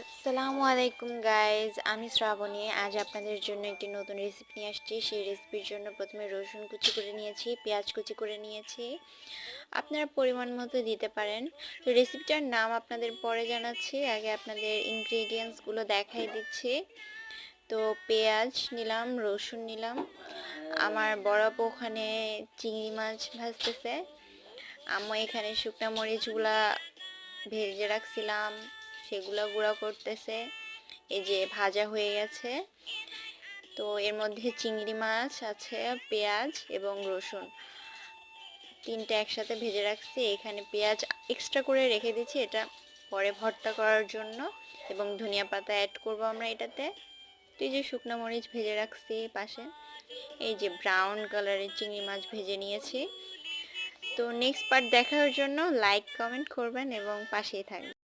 আসসালামু আলাইকুম গাইজ, আমি শ্রাবণী। আজ আপনাদের জন্য একটি নতুন রেসিপি নিয়ে আসছি। সেই রেসিপির জন্য প্রথমে রসুন কুচি করে নিয়েছি, পেঁয়াজ কুচি করে নিয়েছি। আপনারা পরিমাণ মতো দিতে পারেন। তো রেসিপিটার নাম আপনাদের পরে জানাচ্ছি, আগে আপনাদের ইনগ্রিডিয়েন্টসগুলো দেখাই দিচ্ছি। তো পেঁয়াজ নিলাম, রসুন নিলাম। আমার বড় আপু ওখানে চিংড়ি মাছ ভাজতেছে। আমি এখানে শুকনো মরিচগুলা ভেজে রাখছিলাম, সেগুলো গুঁড়া করতেছে। এই যে ভাজা হয়ে গেছে। তো এর মধ্যে চিংড়ি মাছ আছে, পেঁয়াজ এবং রসুন তিনটা একসাথে ভেজে রাখছি। এখানে পেঁয়াজ এক্সট্রা করে রেখে দিচ্ছি, এটা পরে ভর্তা করার জন্য, এবং ধনিয়া পাতা অ্যাড করব আমরা এটাতে। তো এই যে শুকনো মরিচ ভেজে রাখছি পাশে। এই যে ব্রাউন কালারের চিংড়ি মাছ ভেজে নিয়েছি। তো নেক্সট পার্ট দেখার জন্য লাইক কমেন্ট করবেন এবং পাশেই থাকবেন।